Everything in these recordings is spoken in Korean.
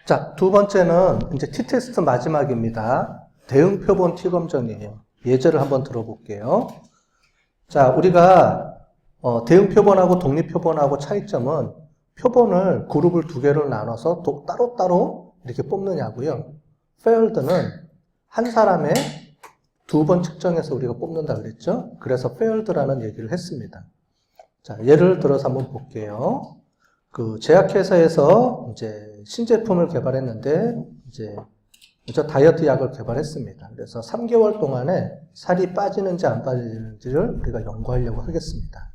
자, 두 번째는 이제 t-테스트 마지막입니다. 대응 표본 t-검정이에요. 예제를 한번 들어볼게요. 자, 우리가 대응 표본하고 독립 표본하고 차이점은 표본을 그룹을 두 개로 나눠서 따로따로 이렇게 뽑느냐고요. failed는 한 사람의 두 번 측정해서 우리가 뽑는다 그랬죠? 그래서 failed라는 얘기를 했습니다. 자, 예를 들어서 한번 볼게요. 그 제약회사에서 이제 신제품을 개발했는데 이제 다이어트 약을 개발했습니다. 그래서 3개월 동안에 살이 빠지는지 안 빠지는지를 우리가 연구하려고 하겠습니다.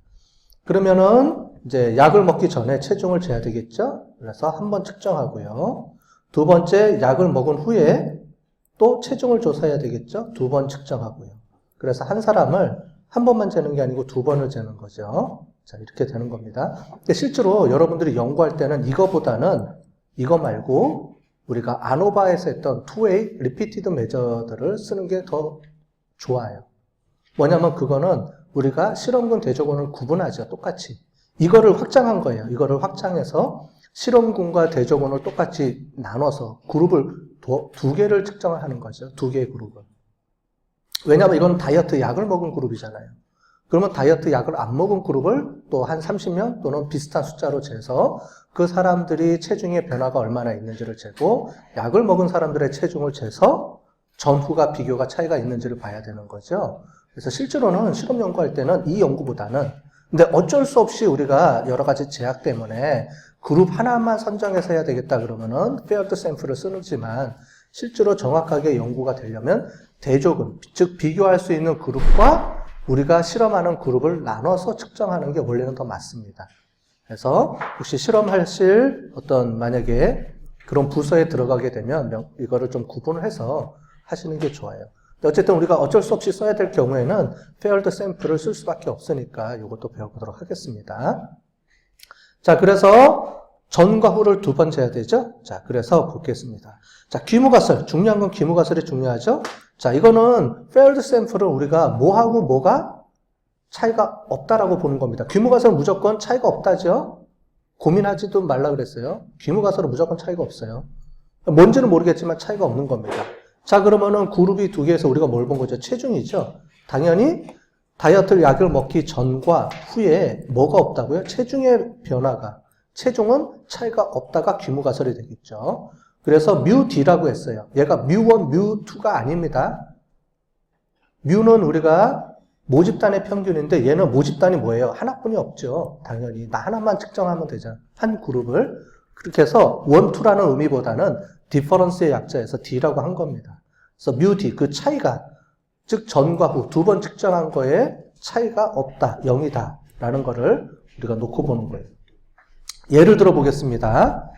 그러면은 이제 약을 먹기 전에 체중을 재야 되겠죠? 그래서 한 번 측정하고요. 두 번째 약을 먹은 후에 또 체중을 조사해야 되겠죠? 두 번 측정하고요. 그래서 한 사람을 한 번만 재는 게 아니고 두 번을 재는 거죠. 자, 이렇게 되는 겁니다. 근데 실제로 여러분들이 연구할 때는 이거보다는 이거 말고 우리가 아노바에서 했던 two-way repeated measure들을 쓰는 게 더 좋아요. 뭐냐면 그거는 우리가 실험군, 대조군을 구분하죠. 똑같이. 이거를 확장한 거예요. 이거를 확장해서 실험군과 대조군을 똑같이 나눠서 그룹을 두 개를 측정을 하는 거죠. 두 개의 그룹을. 왜냐하면 이건 다이어트 약을 먹은 그룹이잖아요. 그러면 다이어트 약을 안 먹은 그룹을 또 한 30명 또는 비슷한 숫자로 재서 그 사람들이 체중의 변화가 얼마나 있는지를 재고 약을 먹은 사람들의 체중을 재서 전후가 비교가 차이가 있는지를 봐야 되는 거죠. 그래서 실제로는 실험 연구할 때는 이 연구보다는 근데 어쩔 수 없이 우리가 여러 가지 제약 때문에 그룹 하나만 선정해서 해야 되겠다 그러면은 paired sample을 쓰지만 실제로 정확하게 연구가 되려면 대조군, 즉 비교할 수 있는 그룹과 우리가 실험하는 그룹을 나눠서 측정하는 게 원래는 더 맞습니다. 그래서 혹시 실험하실 만약에 그런 부서에 들어가게 되면 이거를 좀 구분을 해서 하시는 게 좋아요. 어쨌든 우리가 어쩔 수 없이 써야 될 경우에는 paired sample을 쓸 수밖에 없으니까 이것도 배워보도록 하겠습니다. 자, 그래서 전과 후를 두 번 재야 되죠? 자, 그래서 보겠습니다. 자, 귀무가설. 중요한 건 귀무가설이 중요하죠? 자, 이거는 paired sample을 우리가 뭐하고 뭐가 차이가 없다라고 보는 겁니다. 귀무가설은 무조건 차이가 없다죠? 고민하지도 말라 그랬어요. 귀무가설은 무조건 차이가 없어요. 뭔지는 모르겠지만 차이가 없는 겁니다. 자, 그러면은 그룹이 두 개에서 우리가 뭘 본 거죠? 체중이죠? 당연히 다이어트 약을 먹기 전과 후에 뭐가 없다고요? 체중의 변화가. 체중은 차이가 없다가 귀무가설이 되겠죠. 그래서 뮤D라고 했어요. 얘가 뮤1, 뮤2가 아닙니다. 뮤는 우리가 모집단의 평균인데 얘는 모집단이 뭐예요? 하나뿐이 없죠. 당연히. 나 하나만 측정하면 되잖아. 한 그룹을. 그렇게 해서 1, 2라는 의미보다는 디퍼런스의 약자에서 D라고 한 겁니다. 그래서 뮤D, 그 차이가, 즉 전과 후 두 번 측정한 거에 차이가 없다, 0이다 라는 거를 우리가 놓고 보는 거예요. 예를 들어 보겠습니다.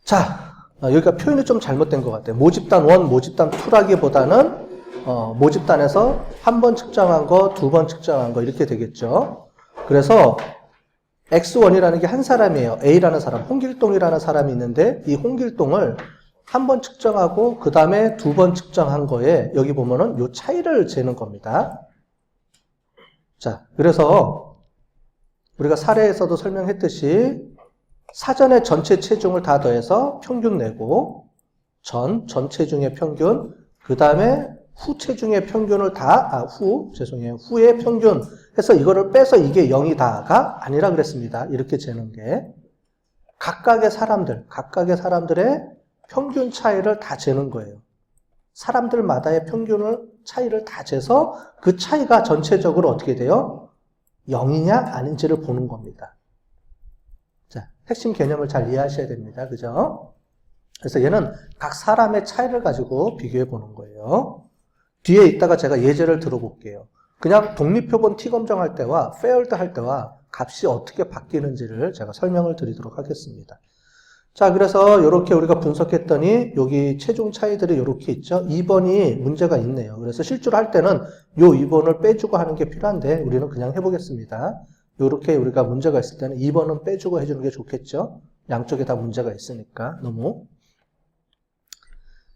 자, 여기가 표현이 좀 잘못된 것 같아요. 모집단 1, 모집단 2라기보다는 모집단에서 한 번 측정한 거, 두 번 측정한 거 이렇게 되겠죠. 그래서 X1이라는 게 한 사람이에요. A라는 사람, 홍길동이라는 사람이 있는데 이 홍길동을 한 번 측정하고 그 다음에 두 번 측정한 거에 여기 보면은 요 차이를 재는 겁니다. 자, 그래서 우리가 사례에서도 설명했듯이 사전에 전체 체중을 다 더해서 평균 내고 전 체중의 평균, 그 다음에 후 체중의 평균을 후의 평균 해서 이거를 빼서 이게 0이다가 아니라 그랬습니다. 이렇게 재는 게 각각의 사람들의 평균 차이를 다 재는 거예요. 사람들마다의 평균을 차이를 다 재서 그 차이가 전체적으로 어떻게 돼요? 0이냐 아닌지를 보는 겁니다. 자, 핵심 개념을 잘 이해하셔야 됩니다. 그죠? 그래서 얘는 각 사람의 차이를 가지고 비교해 보는 거예요. 뒤에 있다가 제가 예제를 들어볼게요. 그냥 독립표본 T검정할 때와 faired 할 때와 값이 어떻게 바뀌는지를 제가 설명을 드리도록 하겠습니다. 자, 그래서 이렇게 우리가 분석했더니 여기 체중 차이들이 이렇게 있죠. 2번이 문제가 있네요. 그래서 실제로 할 때는 이 2번을 빼주고 하는 게 필요한데 우리는 그냥 해보겠습니다. 이렇게 우리가 문제가 있을 때는 2번은 빼주고 해주는 게 좋겠죠. 양쪽에 다 문제가 있으니까 너무.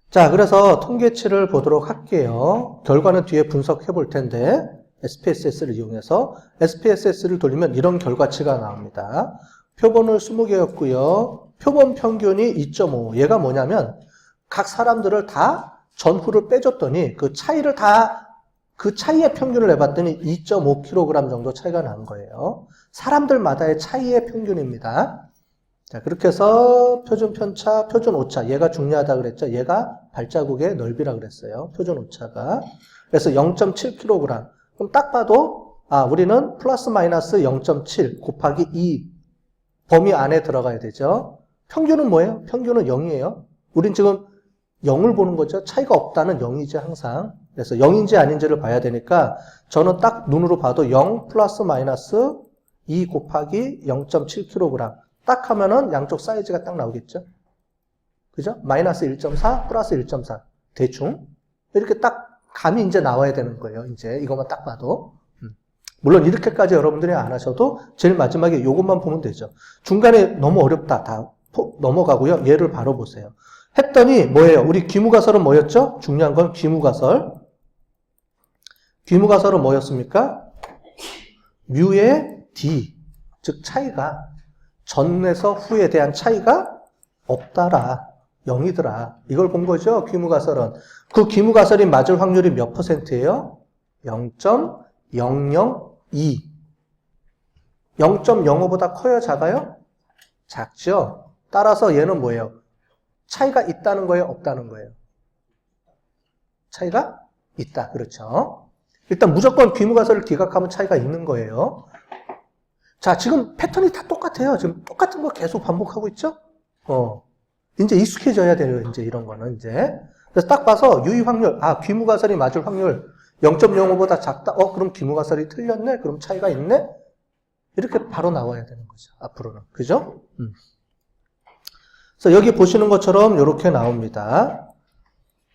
자, 그래서 통계치를 보도록 할게요. 결과는 뒤에 분석해 볼 텐데 SPSS를 이용해서 SPSS를 돌리면 이런 결과치가 나옵니다. 표본을 20개였고요. 표본 평균이 2.5. 얘가 뭐냐면 각 사람들을 다 전후를 빼줬더니 그 차이의 평균을 내봤더니 2.5kg 정도 차이가 난 거예요. 사람들마다의 차이의 평균입니다. 자, 그렇게 해서 표준 편차, 표준 오차. 얘가 중요하다 그랬죠. 얘가 발자국의 넓이라 그랬어요. 표준 오차가. 그래서 0.7kg. 그럼 딱 봐도 우리는 플러스 마이너스 0.7 곱하기 2 범위 안에 들어가야 되죠. 평균은 뭐예요? 평균은 0이에요. 우린 지금 0을 보는 거죠. 차이가 없다는 0이지 항상. 그래서 0인지 아닌지를 봐야 되니까 저는 딱 눈으로 봐도 0 플러스 마이너스 2 곱하기 0.7kg. 딱 하면은 양쪽 사이즈가 딱 나오겠죠. 그죠? 마이너스 1.4 플러스 1.4 대충 이렇게 딱 감이 이제 나와야 되는 거예요. 이제 이것만 딱 봐도. 물론 이렇게까지 여러분들이 안 하셔도 제일 마지막에 이것만 보면 되죠. 중간에 너무 어렵다. 다 넘어가고요. 얘를 바로 보세요. 했더니 뭐예요? 우리 귀무가설은 뭐였죠? 중요한 건 귀무가설. 귀무가설은 뭐였습니까? 뮤의 D, 즉 차이가 전에서 후에 대한 차이가 없다라. 0이더라. 이걸 본 거죠. 귀무가설은. 그 귀무가설이 맞을 확률이 몇 %예요? 0.002. 0.05보다 커요? 작아요? 작죠? 따라서 얘는 뭐예요? 차이가 있다는 거예요? 없다는 거예요? 차이가 있다. 그렇죠? 일단 무조건 귀무가설을 기각하면 차이가 있는 거예요. 자, 지금 패턴이 다 똑같아요. 지금 똑같은 거 계속 반복하고 있죠? 이제 익숙해져야 돼요. 이제 이런 거는 이제. 그래서 딱 봐서 유의 확률, 귀무가설이 맞을 확률 0.05보다 작다. 그럼 귀무가설이 틀렸네? 그럼 차이가 있네? 이렇게 바로 나와야 되는 거죠. 앞으로는. 그죠? 그래서 여기 보시는 것처럼 이렇게 나옵니다.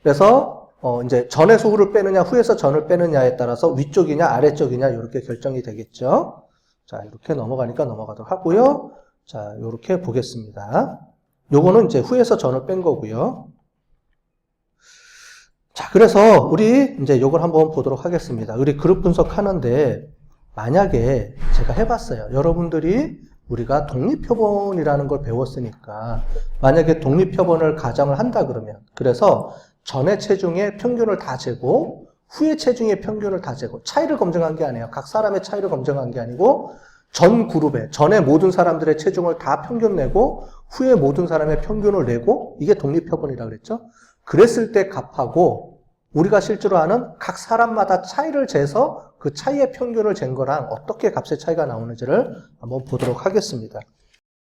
그래서 이제 전에서 후를 빼느냐, 후에서 전을 빼느냐에 따라서 위쪽이냐, 아래쪽이냐 이렇게 결정이 되겠죠. 자, 이렇게 넘어가니까 넘어가도록 하고요. 자, 이렇게 보겠습니다. 요거는 이제 후에서 전을 뺀 거고요. 자, 그래서 우리 이제 요걸 한번 보도록 하겠습니다. 우리 그룹 분석하는데 만약에 제가 해봤어요. 여러분들이 우리가 독립표본이라는 걸 배웠으니까 만약에 독립표본을 가정을 한다 그러면 그래서 전의 체중의 평균을 다 재고 후의 체중의 평균을 다 재고 차이를 검증한 게 아니에요. 각 사람의 차이를 검증한 게 아니고 전 그룹에 전의 모든 사람들의 체중을 다 평균 내고 후의 모든 사람의 평균을 내고 이게 독립표본이라고 그랬죠. 그랬을 때 값하고 우리가 실제로 하는 각 사람마다 차이를 재서 그 차이의 평균을 잰 거랑 어떻게 값의 차이가 나오는지를 한번 보도록 하겠습니다.